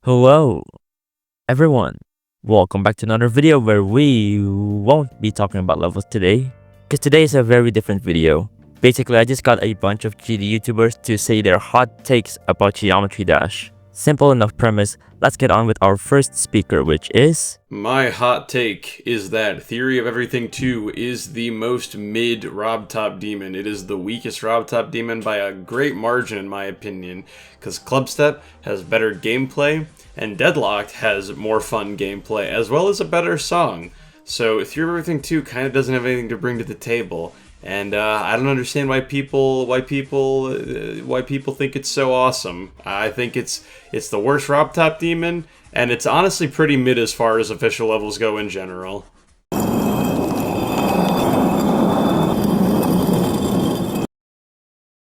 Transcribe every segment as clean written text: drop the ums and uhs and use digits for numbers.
Hello, everyone. Welcome back to another video where we won't be talking about levels today, because today is a very different video. Basically, I just got a bunch of GD YouTubers to say their hot takes about Geometry Dash. Simple enough premise, let's get on with our first speaker, which is... My hot take is that Theory of Everything 2 is the most mid RobTop demon. It is the weakest RobTop demon by a great margin in my opinion, because Clubstep has better gameplay, and Deadlocked has more fun gameplay, as well as a better song. So Theory of Everything 2 kind of doesn't have anything to bring to the table. And I don't understand why people think it's so awesome. I think it's the worst RobTop demon, and it's honestly pretty mid as far as official levels go in general.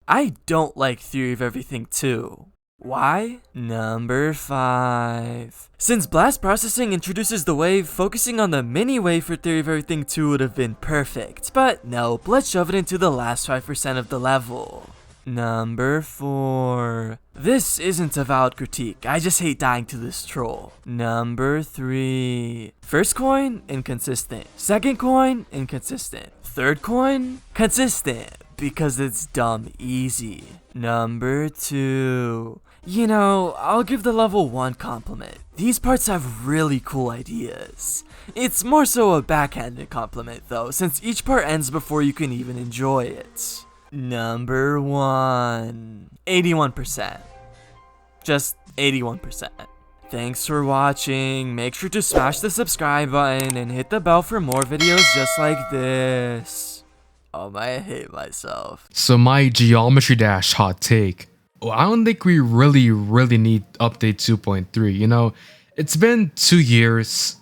I don't like Theory of Everything 2. Why? Number 5. Since blast processing introduces the wave, focusing on the mini wave for Theory of Everything 2 would have been perfect, but nope, let's shove it into the last 5% of the level. Number 4. This isn't a valid critique, I just hate dying to this troll. Number 3. First coin, inconsistent. Second coin, inconsistent. Third coin, consistent, because it's dumb easy. Number 2. You know, I'll give the level one compliment. These parts have really cool ideas. It's more so a backhanded compliment though, since each part ends before you can even enjoy it. Number 1. 81%. Just 81%. Thanks for watching. Make sure to smash the subscribe button and hit the bell for more videos just like this. I hate myself. So my Geometry Dash hot take. I don't think we really need update 2.3. You know, it's been 2 years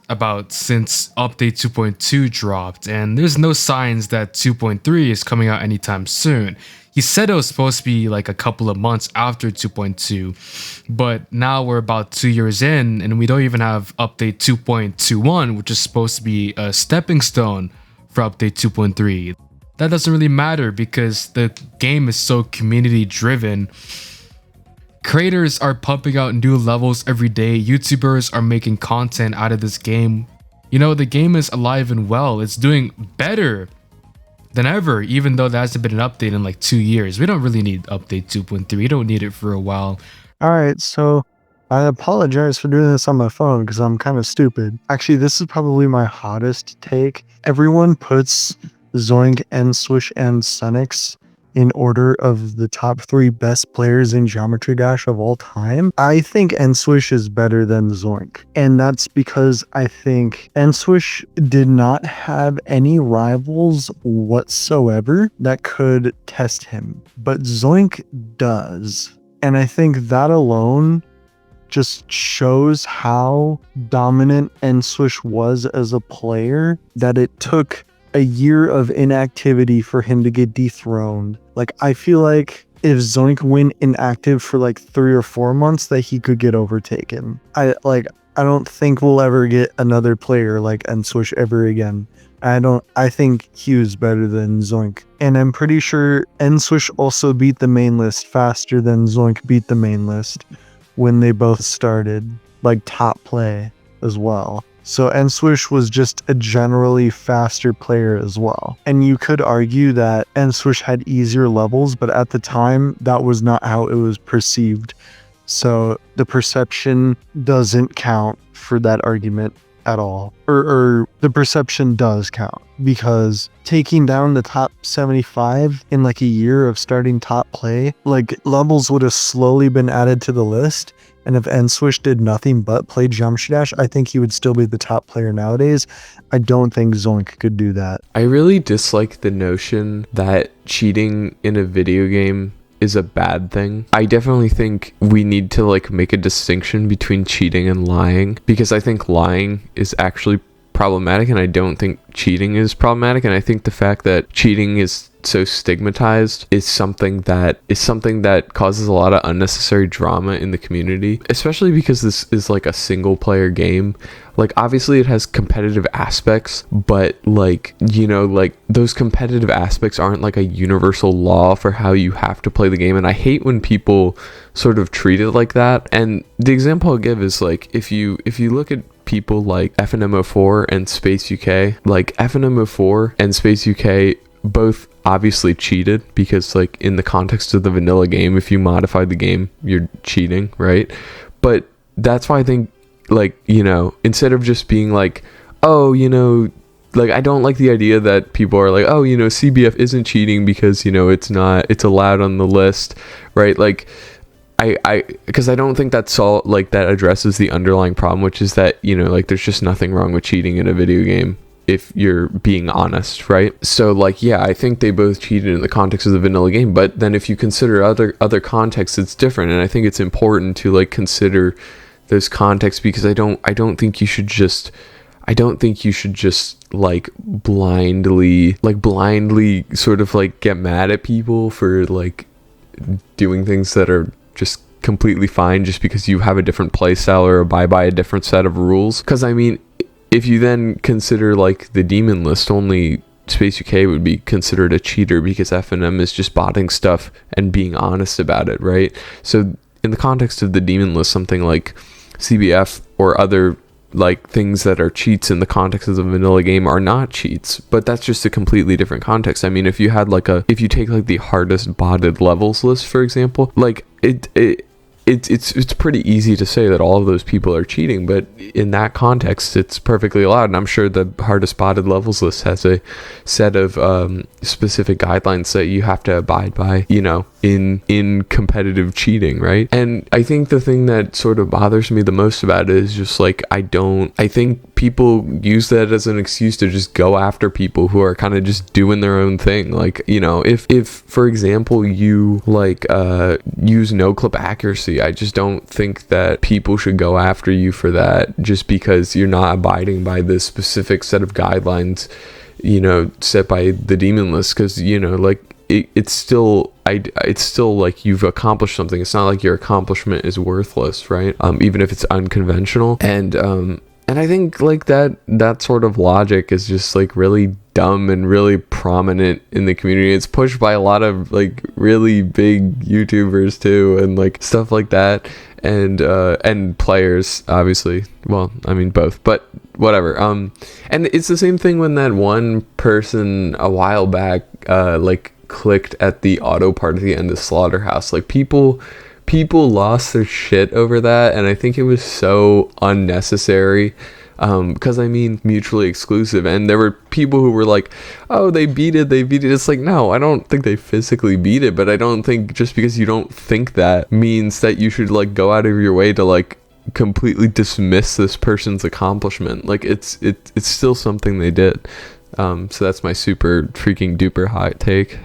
since update 2.2 dropped, and there's no signs that 2.3 is coming out anytime soon. He said it was supposed to be like a couple of months after 2.2, but now we're about 2 years in and we don't even have update 2.21, which is supposed to be a stepping stone for update 2.3. That doesn't really matter because the game is so community driven. Creators are pumping out new levels every day. YouTubers are making content out of this game. You know, the game is alive and well. It's doing better than ever, even though there hasn't been an update in like 2 years. We don't really need update 2.3. We don't need it for a while. Alright, so I apologize for doing this on my phone because I'm kind of stupid. Actually, this is probably my hottest take. Everyone puts Zoink, NSwish, and Sunix in order of the top 3 best players in Geometry Dash of all time. I think NSwish is better than Zoink, and that's because I think NSwish did not have any rivals whatsoever that could test him, but Zoink does. And I think that alone just shows how dominant NSwish was as a player, that it took a year of inactivity for him to get dethroned. Like, I feel like if Zoink went inactive for like 3 or 4 months, that he could get overtaken. I don't think we'll ever get another player like NSwish ever again. I think he was better than Zoink. And I'm pretty sure NSwish also beat the main list faster than Zoink beat the main list when they both started, like top play as well. So NSwish was just a generally faster player as well. And you could argue that NSwish had easier levels, but at the time, that was not how it was perceived. So the perception doesn't count for that argument at all. Or the perception does count, because taking down the top 75 in like a year of starting top play, like levels would have slowly been added to the list. And if NSwish did nothing but play Geometry Dash, I think he would still be the top player nowadays. I don't think Zoink could do that. I really dislike the notion that cheating in a video game is a bad thing. I definitely think we need to make a distinction between cheating and lying, because I think lying is actually problematic and I don't think cheating is problematic. And I think the fact that cheating is so stigmatized is something that causes a lot of unnecessary drama in the community, especially because this is like a single player game. Like, obviously it has competitive aspects, but like, you know, like those competitive aspects aren't like a universal law for how you have to play the game. And I hate when people sort of treat it like that. And the example I'll give is like, if you look at people like FNMO4 and Space UK, like FNMO4 and Space UK both obviously cheated, because like in the context of the vanilla game, if you modify the game, you're cheating, right? But that's why I think, like, you know, instead of just being like, oh, you know, like, I don't like the idea that people are like, oh, you know, CBF isn't cheating because, you know, it's allowed on the list, right? Like, because I don't think that's all, like, that addresses the underlying problem, which is that, you know, like, there's just nothing wrong with cheating in a video game if you're being honest, right? So like, yeah, I think they both cheated in the context of the vanilla game, but then if you consider other contexts, it's different. And I think it's important to like consider those contexts, because I don't think you should just like blindly sort of like get mad at people for like doing things that are just completely fine just because you have a different play style or abide by a different set of rules. Because I mean, if you then consider like the demon list, only Space UK would be considered a cheater because FNM is just botting stuff and being honest about it, right? So in the context of the demon list, something like CBF or other like things that are cheats in the context of the vanilla game are not cheats, but that's just a completely different context. I mean, if you take like the hardest botted levels list, for example, like it's pretty easy to say that all of those people are cheating, but in that context, it's perfectly allowed. And I'm sure the hardest spotted levels list has a set of specific guidelines that you have to abide by, you know, in competitive cheating, right? And I think the thing that sort of bothers me the most about it is just like, I think people use that as an excuse to just go after people who are kind of just doing their own thing. Like, you know, if for example, you like use no clip accuracy, I just don't think that people should go after you for that just because you're not abiding by this specific set of guidelines, you know, set by the demon list. Because, you know, like it's still like you've accomplished something. It's not like your accomplishment is worthless, right? Even if it's unconventional. And I think like that sort of logic is just like really dumb and really prominent in the community. It's pushed by a lot of like really big YouTubers too, and like stuff like that, and players, obviously. Well, I mean both, but whatever. And it's the same thing when that one person a while back like clicked at the auto part at the end of Slaughterhouse. Like people lost their shit over that, and I think it was so unnecessary, because I mean mutually exclusive, and there were people who were like, oh, they beat it. It's like, no, I don't think they physically beat it, but I don't think just because you don't think that means that you should like go out of your way to like completely dismiss this person's accomplishment. Like it's still something they did. So that's my super freaking duper hot take.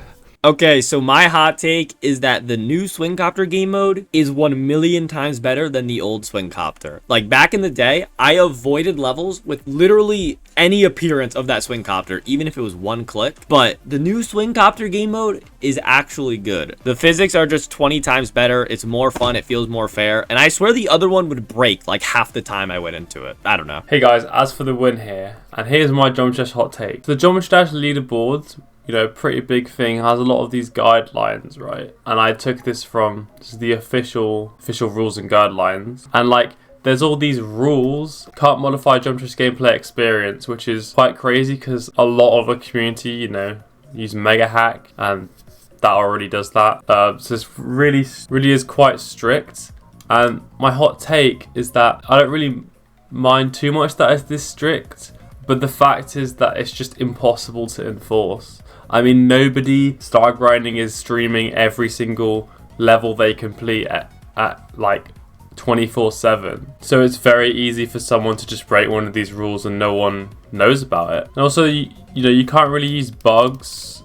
Okay, so my hot take is that the new Swing Copter game mode is 1,000,000 times better than the old Swing Copter. Like, back in the day, I avoided levels with literally any appearance of that Swing Copter, even if it was one click. But the new Swing Copter game mode is actually good. The physics are just 20 times better. It's more fun. It feels more fair. And I swear the other one would break like half the time I went into it. I don't know. Hey guys, as for the win here, and here's my Geometry Dash hot take. The Geometry Dash leaderboard, you know, pretty big thing, has a lot of these guidelines, right? And I took this from the official rules and guidelines. And like, there's all these rules, can't modify Geometry Dash gameplay experience, which is quite crazy because a lot of the community, you know, use Mega Hack, and that already does that. So it's really is quite strict. And my hot take is that I don't really mind too much that it's this strict, but the fact is that it's just impossible to enforce. I mean, nobody star grinding is streaming every single level they complete at like 24/7. So it's very easy for someone to just break one of these rules and no one knows about it. And also, you know, you can't really use bugs,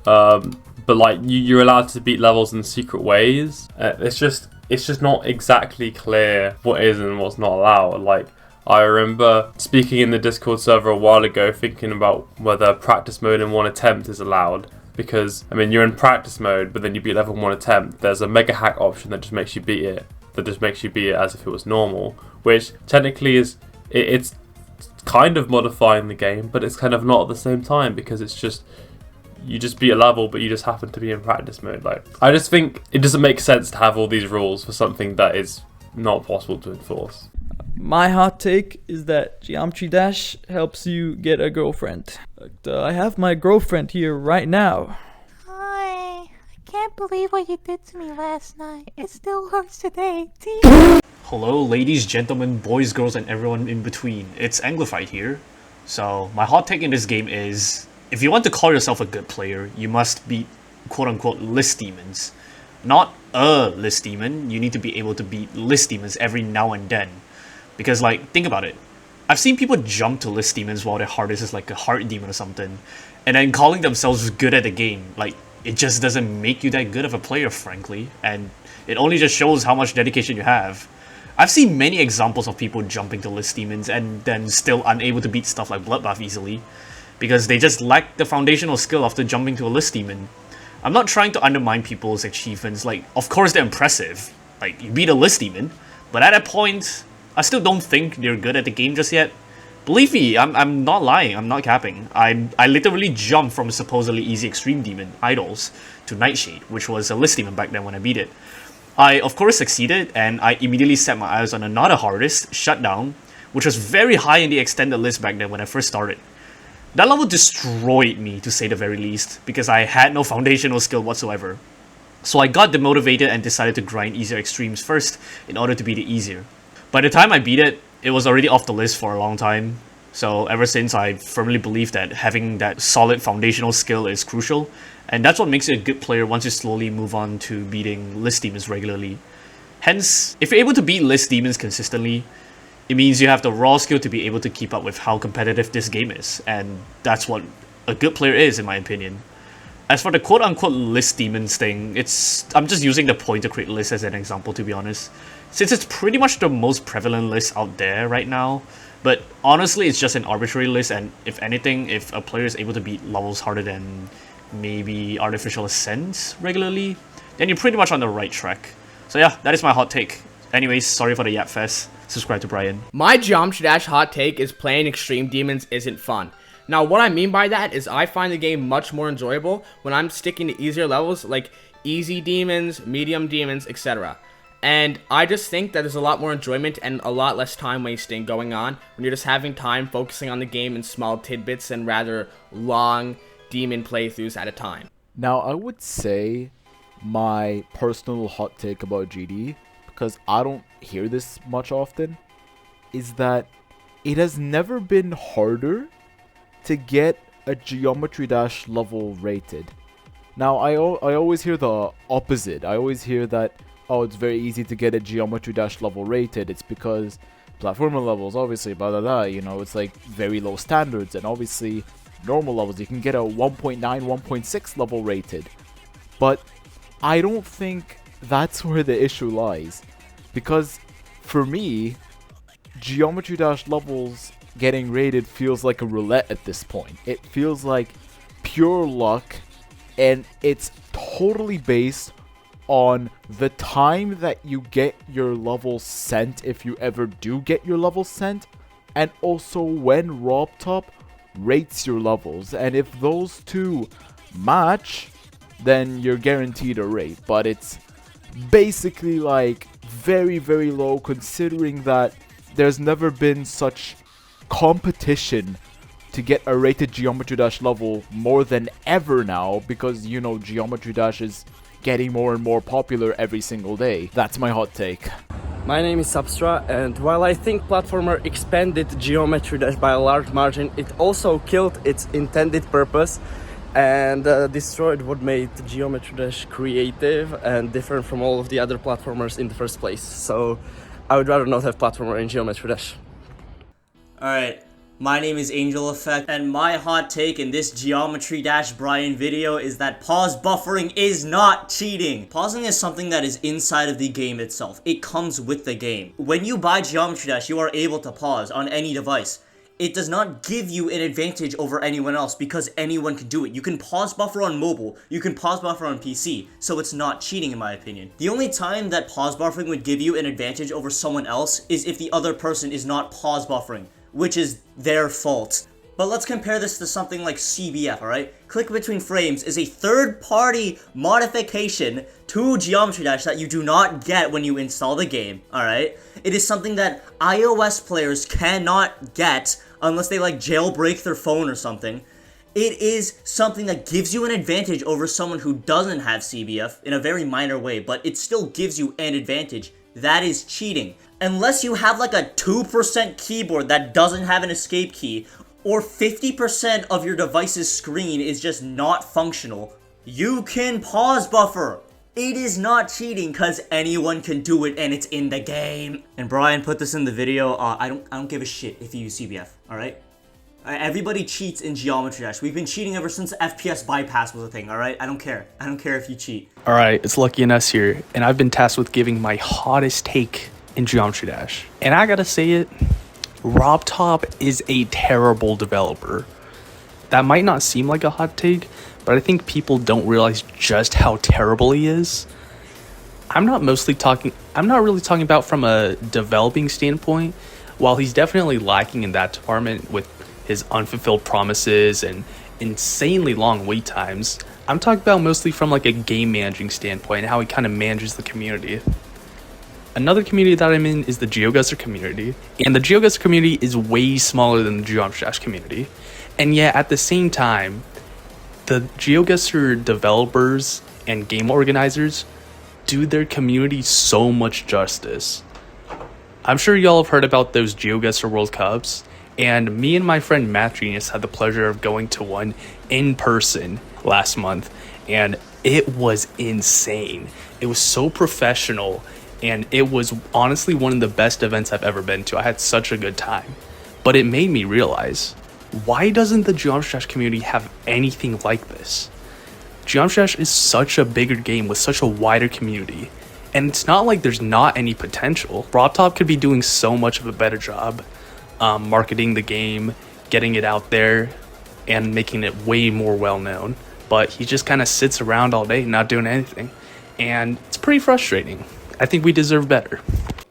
but like you're allowed to beat levels in secret ways. It's just not exactly clear what is and what's not allowed. Like, I remember speaking in the Discord server a while ago, thinking about whether practice mode in one attempt is allowed, because, I mean, you're in practice mode, but then you beat level 1 attempt. There's a mega hack option that just makes you beat it, as if it was normal, which technically it's kind of modifying the game, but it's kind of not at the same time, because it's just, you just beat a level, but you just happen to be in practice mode. Like, I just think it doesn't make sense to have all these rules for something that is not possible to enforce. My hot take is that Geometry Dash helps you get a girlfriend. I have my girlfriend here right now. Hi. I can't believe what you did to me last night. It still hurts today. Hello, ladies, gentlemen, boys, girls, and everyone in between. It's Anglified here. So, my hot take in this game is, if you want to call yourself a good player, you must beat quote-unquote list demons. Not a list demon, you need to be able to beat list demons every now and then. Because, like, think about it. I've seen people jump to list demons while their hardest is like a heart demon or something, and then calling themselves good at the game. Like, it just doesn't make you that good of a player, frankly, and it only just shows how much dedication you have. I've seen many examples of people jumping to list demons and then still unable to beat stuff like Bloodbath easily, because they just lack the foundational skill after jumping to a list demon. I'm not trying to undermine people's achievements, like, of course they're impressive, like, you beat a list demon, but at that point, I still don't think they're good at the game just yet. Believe me, I'm not lying, I'm not capping. I literally jumped from supposedly easy extreme demon, Idols, to Nightshade, which was a list demon back then when I beat it. I of course succeeded, and I immediately set my eyes on another hardest, Shutdown, which was very high in the extended list back then when I first started. That level destroyed me, to say the very least, because I had no foundational skill whatsoever. So I got demotivated and decided to grind easier extremes first in order to beat it easier. By the time I beat it, it was already off the list for a long time. So ever since, I firmly believe that having that solid foundational skill is crucial, and that's what makes you a good player once you slowly move on to beating list demons regularly. Hence, if you're able to beat list demons consistently, it means you have the raw skill to be able to keep up with how competitive this game is, and that's what a good player is, in my opinion. As for the quote-unquote list demons thing, I'm just using the pointer crate list as an example, to be honest, since it's pretty much the most prevalent list out there right now. But honestly, it's just an arbitrary list, and if anything, if a player is able to beat levels harder than maybe Artificial Ascent regularly, then you're pretty much on the right track. So yeah, that is my hot take. Anyways, sorry for the yap fest. Subscribe to Brian. My Geometry Dash hot take is playing extreme demons isn't fun. Now, what I mean by that is I find the game much more enjoyable when I'm sticking to easier levels like easy demons, medium demons, etc. And I just think that there's a lot more enjoyment and a lot less time wasting going on when you're just having time focusing on the game in small tidbits and rather long demon playthroughs at a time. Now, I would say my personal hot take about GD, because I don't hear this much often, is that it has never been harder to get a Geometry Dash level rated. Now, I always hear the opposite. I always hear that, oh, it's very easy to get a Geometry Dash level rated. It's because platformer levels, obviously, blah, blah, blah, you know, it's like very low standards, and obviously normal levels, you can get a 1.9, 1.6 level rated. But I don't think that's where the issue lies, because for me, Geometry Dash levels getting rated feels like a roulette at this point. It feels like pure luck, and it's totally based on the time that you get your levels sent, if you ever do get your levels sent, and also when RobTop rates your levels. And if those two match, then you're guaranteed a rate. But it's basically like very, very low, considering that there's never been such competition to get a rated Geometry Dash level more than ever now, because, you know, Geometry Dash is getting more and more popular every single day. That's my hot take. My name is Substra, and while I think platformer expanded Geometry Dash by a large margin, it also killed its intended purpose and destroyed what made Geometry Dash creative and different from all of the other platformers in the first place. So I would rather not have platformer in Geometry Dash. Alright, my name is Angel Effect, and my hot take in this Geometry Dash Brian video is that pause buffering is not cheating. Pausing is something that is inside of the game itself. It comes with the game. When you buy Geometry Dash, you are able to pause on any device. It does not give you an advantage over anyone else because anyone can do it. You can pause buffer on mobile, you can pause buffer on PC, so it's not cheating in my opinion. The only time that pause buffering would give you an advantage over someone else is if the other person is not pause buffering, which is their fault. But let's compare this to something like CBF, alright? Click between frames is a third-party modification to Geometry Dash that you do not get when you install the game, alright? It is something that iOS players cannot get unless they like jailbreak their phone or something. It is something that gives you an advantage over someone who doesn't have CBF in a very minor way, but it still gives you an advantage. That is cheating. Unless you have like a 2% keyboard that doesn't have an escape key, or 50% of your device's screen is just not functional, you can pause buffer. It is not cheating because anyone can do it and it's in the game. And Brian put this in the video. I don't give a shit if you use CBF, alright? Everybody cheats in Geometry Dash. We've been cheating ever since FPS bypass was a thing, alright? I don't care. I don't care if you cheat. Alright, it's Lucky and Us here, and I've been tasked with giving my hottest take in Geometry Dash. And I gotta say it, RobTop is a terrible developer. That might not seem like a hot take, but I think people don't realize just how terrible he is. I'm not really talking about from a developing standpoint. While he's definitely lacking in that department with his unfulfilled promises and insanely long wait times, I'm talking about mostly from like a game managing standpoint and how he kind of manages the community. Another community that I'm in is the GeoGuessr community, and the GeoGuessr community is way smaller than the Geometry Dash community. And yet, at the same time, the GeoGuessr developers and game organizers do their community so much justice. I'm sure y'all have heard about those GeoGuessr World Cups, and me and my friend Math Genius had the pleasure of going to one in person last month, and it was insane. It was so professional, and it was honestly one of the best events I've ever been to. I had such a good time. But it made me realize, why doesn't the Geometry Dash community have anything like this? Geometry Dash is such a bigger game with such a wider community, and it's not like there's not any potential. RobTop could be doing so much of a better job marketing the game, getting it out there, and making it way more well known. But he just kind of sits around all day not doing anything, and it's pretty frustrating. I think we deserve better.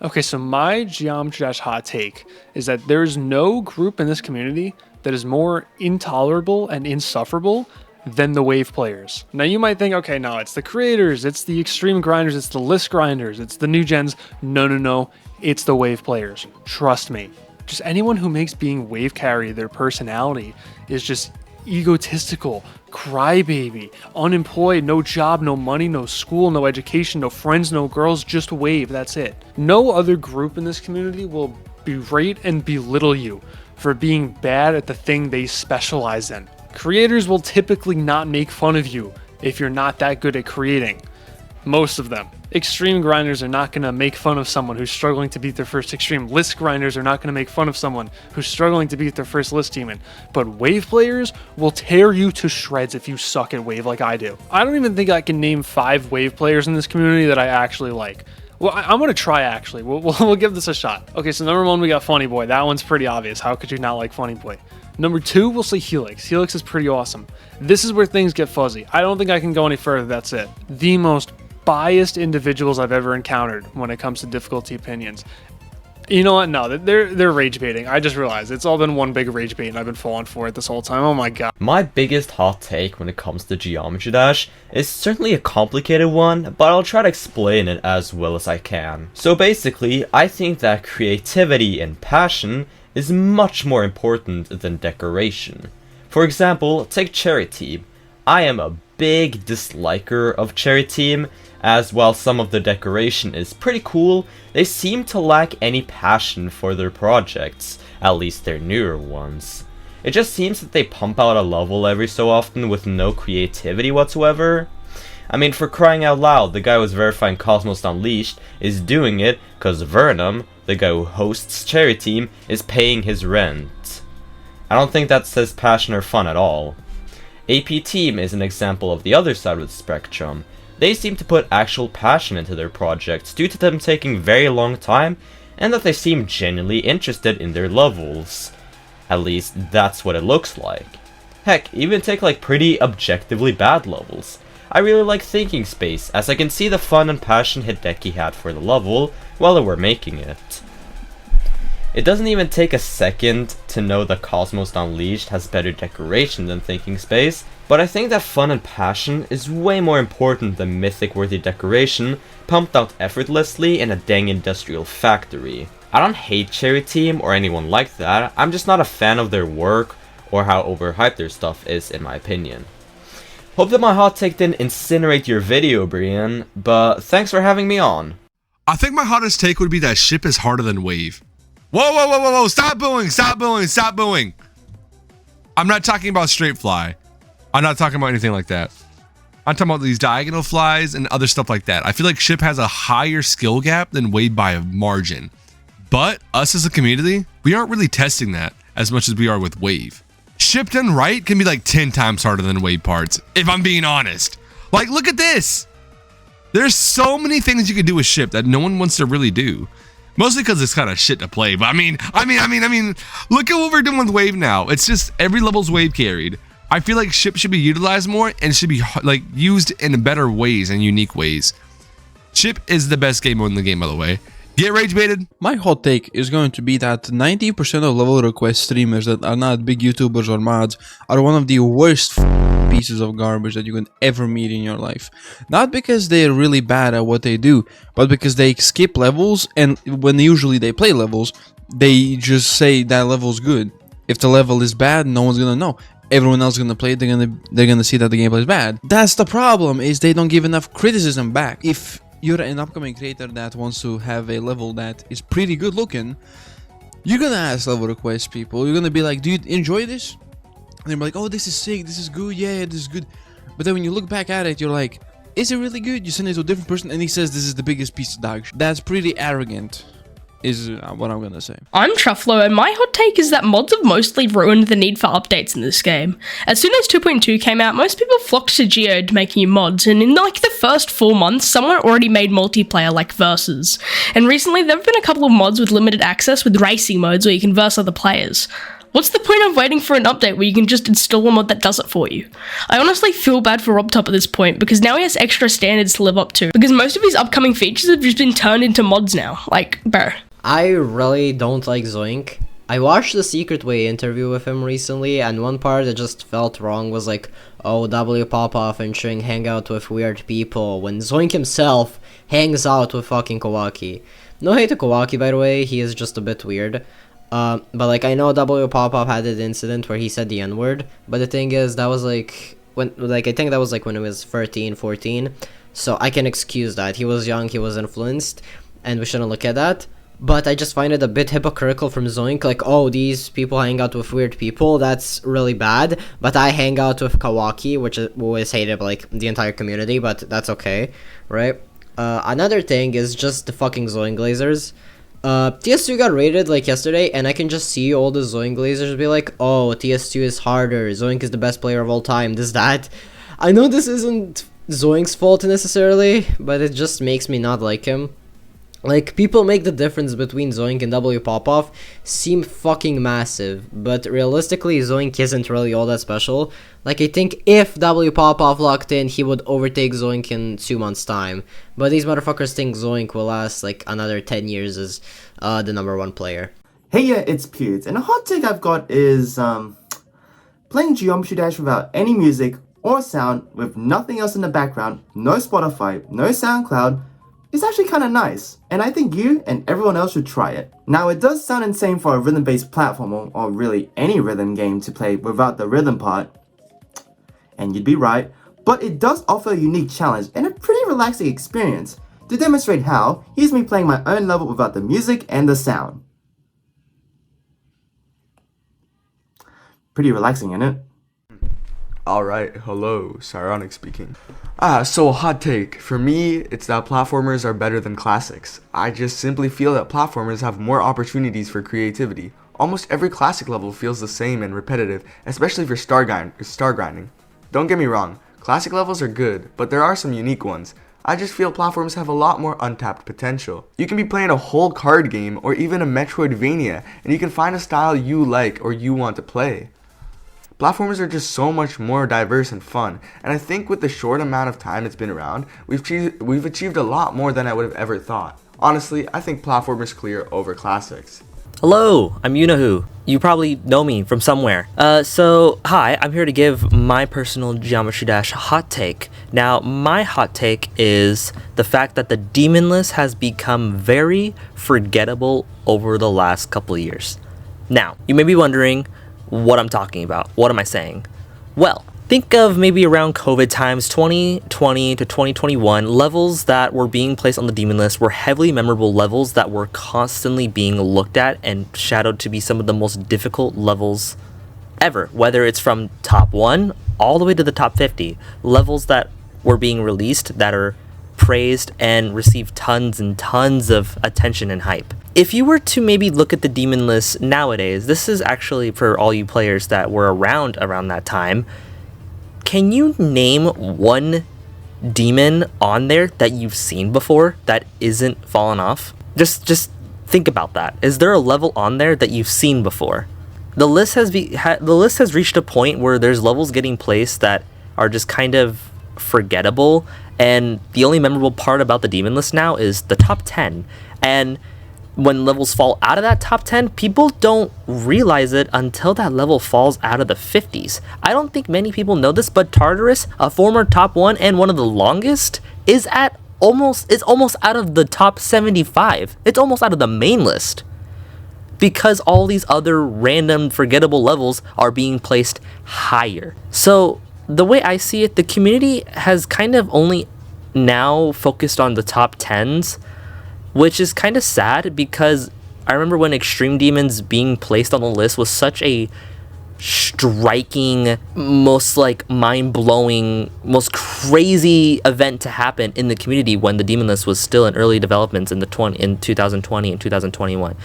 Okay, so my Geometry Dash hot take is that there is no group in this community that is more intolerable and insufferable than the wave players. Now you might think, okay, no, it's the creators, it's the extreme grinders, it's the list grinders, it's the new gens. No, it's the wave players. Trust me. Just anyone who makes being wave carry their personality is just egotistical, crybaby, unemployed, no job, no money, no school, no education, no friends, no girls, just wave, that's it. No other group in this community will berate and belittle you for being bad at the thing they specialize in. Creators will typically not make fun of you if you're not that good at creating. Most of them. Extreme grinders are not going to make fun of someone who's struggling to beat their first extreme. List grinders are not going to make fun of someone who's struggling to beat their first list demon. But wave players will tear you to shreds if you suck at wave like I do. I don't even think I can name 5 wave players in this community that I actually like. Well, I'm going to try actually. We'll give this a shot. Okay, so number 1, we got Funny Boy. That one's pretty obvious. How could you not like Funny Boy? Number 2, we'll say Helix. Helix is pretty awesome. This is where things get fuzzy. I don't think I can go any further. That's it. The most biased individuals I've ever encountered when it comes to difficulty opinions. You know what? No, they're rage baiting. I just realized it's all been one big rage bait and I've been falling for it this whole time. Oh my god. My biggest hot take when it comes to Geometry Dash is certainly a complicated one, but I'll try to explain it as well as I can. So basically, I think that creativity and passion is much more important than decoration. For example, take Cherry Team. I am a big disliker of Cherry Team, as while some of the decoration is pretty cool, they seem to lack any passion for their projects, at least their newer ones. It just seems that they pump out a level every so often with no creativity whatsoever. I mean, for crying out loud, the guy who's verifying Cosmos Unleashed is doing it because Vernum, the guy who hosts Cherry Team, is paying his rent. I don't think that says passion or fun at all. AP Team is an example of the other side of the spectrum. They seem to put actual passion into their projects due to them taking very long time and that they seem genuinely interested in their levels. At least that's what it looks like. Heck, even take like pretty objectively bad levels. I really like Thinking Space, as I can see the fun and passion Hideki had for the level while they were making it. It doesn't even take a second to know that Cosmos Unleashed has better decoration than Thinking Space, but I think that fun and passion is way more important than mythic-worthy decoration pumped out effortlessly in a dang industrial factory. I don't hate Cherry Team or anyone like that, I'm just not a fan of their work or how overhyped their stuff is in my opinion. Hope that my hot take didn't incinerate your video, Brian, but thanks for having me on. I think my hottest take would be that ship is harder than wave. Whoa, whoa, whoa, whoa, whoa, stop booing, stop booing, stop booing. I'm not talking about straight fly. I'm not talking about anything like that. I'm talking about these diagonal flies and other stuff like that. I feel like ship has a higher skill gap than wave by a margin. But us as a community, we aren't really testing that as much as we are with wave. Ship done right can be like 10 times harder than wave parts, if I'm being honest. Like, look at this. There's so many things you can do with ship that no one wants to really do. Mostly because it's kind of shit to play. But I mean, look at what we're doing with wave now. It's just every level's wave carried. I feel like ship should be utilized more and should be like used in better ways and unique ways. Ship is the best game mode in the game, by the way. Get rage baited. My hot take is going to be that 90% of level request streamers that are not big YouTubers or mods are one of the worst pieces of garbage that you can ever meet in your life. Not because they're really bad at what they do, but because they skip levels, and when usually they play levels, they just say that level's good. If the level is bad, no one's gonna know. Everyone else is gonna play it, they're gonna see that the gameplay is bad. That's the problem, is they don't give enough criticism back. If you're an upcoming creator that wants to have a level that is pretty good looking, you're gonna ask level request people. You're gonna be like, do you enjoy this? And they're like, oh, this is sick, this is good, yeah, this is good. But then when you look back at it, you're like, is it really good? You send it to a different person and he says this is the biggest piece of dog shit. That's pretty arrogant, is what I'm gonna say. I'm Truffalo, and my hot take is that mods have mostly ruined the need for updates in this game. As soon as 2.2 came out, most people flocked to Geode to make new mods, and in like the first 4 months, someone already made multiplayer like Versus. And recently, there have been a couple of mods with limited access with racing modes where you can verse other players. What's the point of waiting for an update where you can just install a mod that does it for you? I honestly feel bad for RobTop at this point, because now he has extra standards to live up to, because most of his upcoming features have just been turned into mods now. Like, bro. I really don't like Zoink. I watched the Secret Way interview with him recently, and one part that just felt wrong was like, oh, W Popoff and Shing hang out with weird people, when Zoink himself hangs out with fucking Kawaki. No hate to Kawaki, by the way, he is just a bit weird. But like, I know W Popoff had an incident where he said the N-word, but the thing is, that was like, I think that was like when he was 13, 14, so I can excuse that. He was young, he was influenced, and we shouldn't look at that. But I just find it a bit hypocritical from Zoink, like, oh, these people hang out with weird people, that's really bad, but I hang out with Kawaki, which is always hated by, like, the entire community, but that's okay, right? Another thing is just the fucking Zoink Glazers. TS2 got rated, like, yesterday, and I can just see all the Zoink Glazers be like, oh, TS2 is harder, Zoink is the best player of all time, that. I know this isn't Zoink's fault necessarily, but it just makes me not like him. Like, people make the difference between Zoink and W Popoff seem fucking massive, but realistically, Zoink isn't really all that special. Like, I think if W Popoff locked in, he would overtake Zoink in 2 months' time. But these motherfuckers think Zoink will last, like, another 10 years as the #1 player. Hey, yeah, it's Pewds, and a hot take I've got is, playing Geometry Dash without any music or sound, with nothing else in the background, no Spotify, no SoundCloud, is actually kind of nice, and I think you and everyone else should try it. Now, it does sound insane for a rhythm-based platformer, or really any rhythm game, to play without the rhythm part, and you'd be right, but it does offer a unique challenge and a pretty relaxing experience. To demonstrate how, here's me playing my own level without the music and the sound. Pretty relaxing, isn't it? Alright, hello, Sironic speaking. So a hot take. For me, it's that platformers are better than classics. I just simply feel that platformers have more opportunities for creativity. Almost every classic level feels the same and repetitive, especially for star grinding. Don't get me wrong, classic levels are good, but there are some unique ones. I just feel platformers have a lot more untapped potential. You can be playing a whole card game or even a Metroidvania, and you can find a style you like or you want to play. Platformers are just so much more diverse and fun, and I think with the short amount of time it's been around, we've achieved a lot more than I would have ever thought. Honestly, I think platformers clear over classics. Hello, I'm Yunahu. You probably know me from somewhere. Hi, I'm here to give my personal Geometry Dash hot take. Now, my hot take is the fact that the demon list has become very forgettable over the last couple of years. Now, you may be wondering what I'm talking about. What am I saying? Well, think of maybe around COVID times 2020 to 2021, levels that were being placed on the demon list were heavily memorable levels that were constantly being looked at and shadowed to be some of the most difficult levels ever, whether it's from top 1 all the way to the top 50. Levels that were being released that are praised and received tons and tons of attention and hype. If you were to maybe look at the demon list nowadays, this is actually for all you players that were around that time. Can you name one demon on there that you've seen before that isn't fallen off? Just think about that. Is there a level on there that you've seen before? The list has reached a point where there's levels getting placed that are just kind of forgettable, and the only memorable part about the demon list now is the top 10. And when levels fall out of that top 10, people don't realize it until that level falls out of the 50s. I don't think many people know this, but Tartarus, a former top 1 and one of the longest, is almost out of the top 75. It's almost out of the main list, because all these other random forgettable levels are being placed higher. So the way I see it, the community has kind of only now focused on the top 10s, which is kind of sad, because I remember when Extreme Demons being placed on the list was such a striking, most like mind-blowing, most crazy event to happen in the community when the demon list was still in early developments in 2020 and 2021.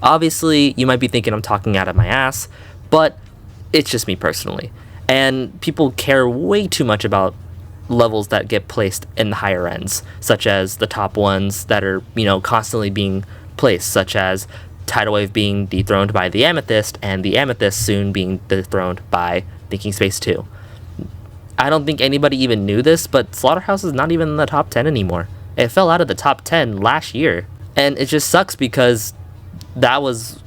Obviously, you might be thinking I'm talking out of my ass, but it's just me personally. And people care way too much about levels that get placed in the higher ends, such as the top ones that are, constantly being placed, such as Tidal Wave being dethroned by the Amethyst, and the Amethyst soon being dethroned by Thinking Space 2. I don't think anybody even knew this, but Slaughterhouse is not even in the top 10 anymore. It fell out of the top 10 last year, and it just sucks because that was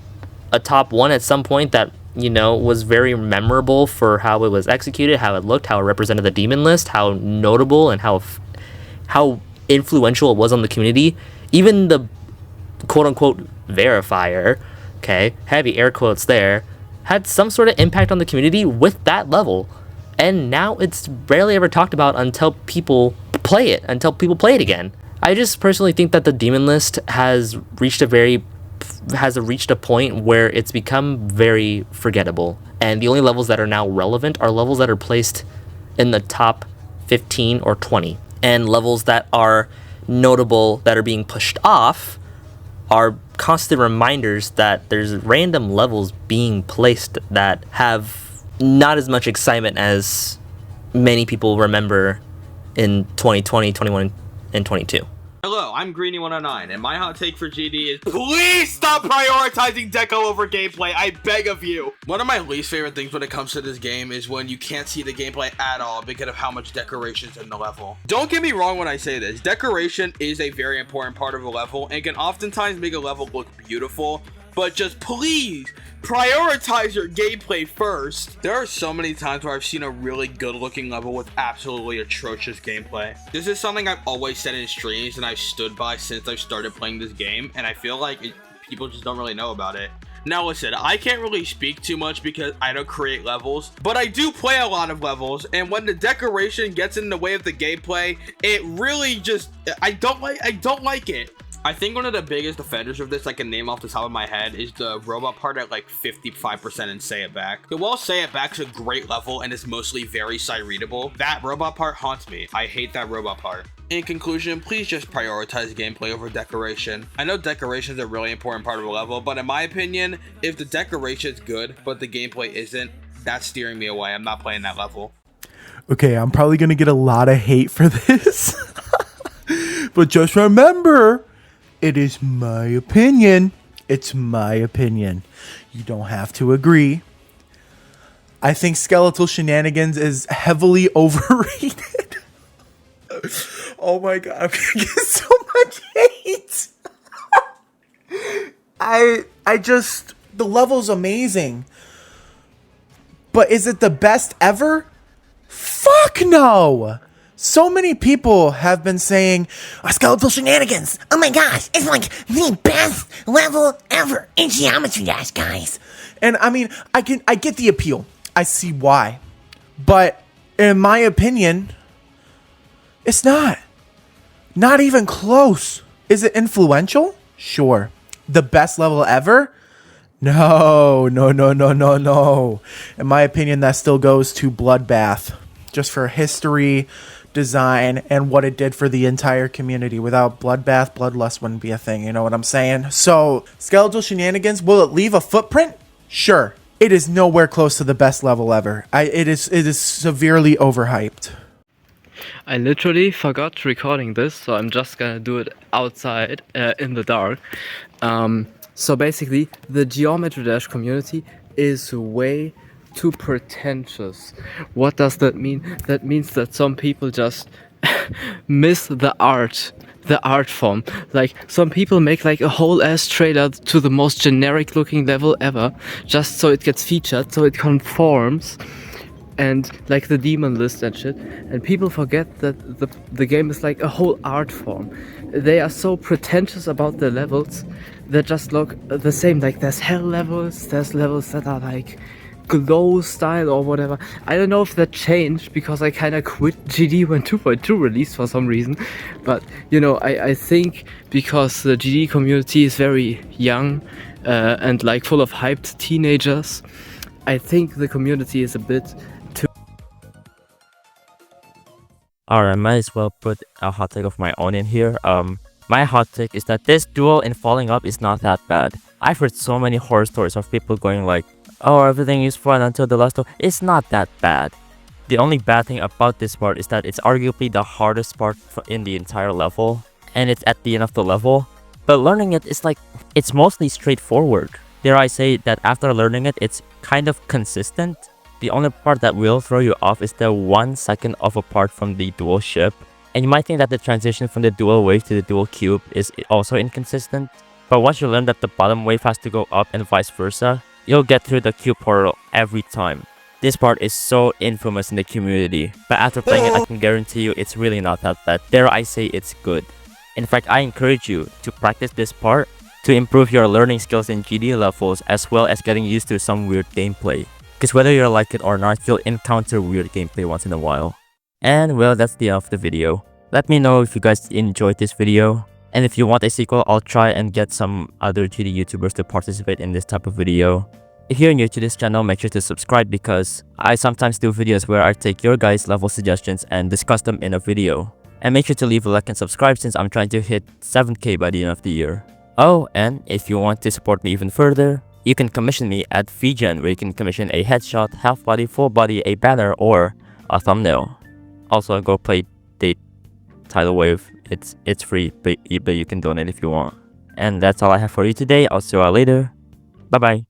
a top 1 at some point that was very memorable for how it was executed, how it looked, how it represented the demon list, how notable and how influential it was on the community. Even the quote-unquote verifier, okay, heavy air quotes there, had some sort of impact on the community with that level. And now it's barely ever talked about until people play it again. I just personally think that the demon list has reached a point where it's become very forgettable, and the only levels that are now relevant are levels that are placed in the top 15 or 20, and levels that are notable that are being pushed off are constant reminders that there's random levels being placed that have not as much excitement as many people remember in 2020, 21, and 22. Hello, I'm Greeny109, and my hot take for GD is please stop prioritizing deco over gameplay, I beg of you! One of my least favorite things when it comes to this game is when you can't see the gameplay at all because of how much decoration's in the level. Don't get me wrong when I say this, decoration is a very important part of a level and can oftentimes make a level look beautiful, but just please prioritize your gameplay first. There are so many times where I've seen a really good looking level with absolutely atrocious gameplay. This is something I've always said in streams and I've stood by since I've started playing this game, and I feel like people just don't really know about it. Now listen, I can't really speak too much because I don't create levels, but I do play a lot of levels, and when the decoration gets in the way of the gameplay, it really just, I don't like it. I think one of the biggest offenders of this I can name off the top of my head is the robot part at like 55% in Say It Back. The while Say It Back's a great level and is mostly very sight-readable, that robot part haunts me. I hate that robot part. In conclusion, please just prioritize gameplay over decoration. I know decoration is a really important part of a level, but in my opinion, if the decoration is good but the gameplay isn't, that's steering me away. I'm not playing that level. Okay, I'm probably gonna get a lot of hate for this. But just remember, it is my opinion. It's my opinion. You don't have to agree. I think Skeletal Shenanigans is heavily overrated. Oh my god, I'm gonna get so much hate. I just, the level's amazing. But is it the best ever? Fuck no! So many people have been saying, Skeletal Shenanigans, oh my gosh, it's like the best level ever in Geometry Dash, guys. And I mean, I get the appeal. I see why. But in my opinion, it's not. Not even close. Is it influential? Sure. The best level ever? No. In my opinion, that still goes to Bloodbath. Just for history, design, and what it did for the entire community. Without Bloodbath, Bloodlust wouldn't be a thing. You know what I'm saying? So, Skeletal Shenanigans, will it leave a footprint? Sure. It is nowhere close to the best level ever. It is severely overhyped. I literally forgot recording this, so I'm just gonna do it outside in the dark. So basically, the Geometry Dash community is way too pretentious. What does that mean? That means that some people just miss the art form. Like, some people make like a whole ass trailer to the most generic looking level ever, just so it gets featured, so it conforms, and like the demon list and shit, and people forget that the game is like a whole art form. They are so pretentious about the levels that just look the same. Like, there's hell levels, there's levels that are like glow style or whatever. I don't know if that changed because I kind of quit GD when 2.2 released for some reason, but you know, I think because the GD community is very young and like full of hyped teenagers, I think the community is a bit too... Alright, I might as well put a hot take of my own in here. My hot take is that this duel in Falling Up is not that bad. I've heard so many horror stories of people going like, oh, everything is fun until the last duel. It's not that bad. The only bad thing about this part is that it's arguably the hardest part in the entire level, and it's at the end of the level. But learning it is like, it's mostly straightforward. Dare I say that after learning it, it's kind of consistent. The only part that will throw you off is the 1 second of a part from the dual ship. And you might think that the transition from the dual wave to the dual cube is also inconsistent. But once you learn that the bottom wave has to go up and vice versa, you'll get through the cube portal every time. This part is so infamous in the community, but after playing it, I can guarantee you it's really not that bad. Dare I say it's good. In fact, I encourage you to practice this part to improve your learning skills in GD levels, as well as getting used to some weird gameplay. Because whether you like it or not, you'll encounter weird gameplay once in a while. And well, that's the end of the video. Let me know if you guys enjoyed this video. And if you want a sequel, I'll try and get some other GD YouTubers to participate in this type of video. If you're new to this channel, make sure to subscribe because I sometimes do videos where I take your guys' level suggestions and discuss them in a video. And make sure to leave a like and subscribe since I'm trying to hit 7k by the end of the year. Oh, and if you want to support me even further, you can commission me at VGen, where you can commission a headshot, half body, full body, a banner, or a thumbnail. Also, go play the Tidal Wave. It's free, but you can donate if you want. And that's all I have for you today. I'll see you all later. Bye bye.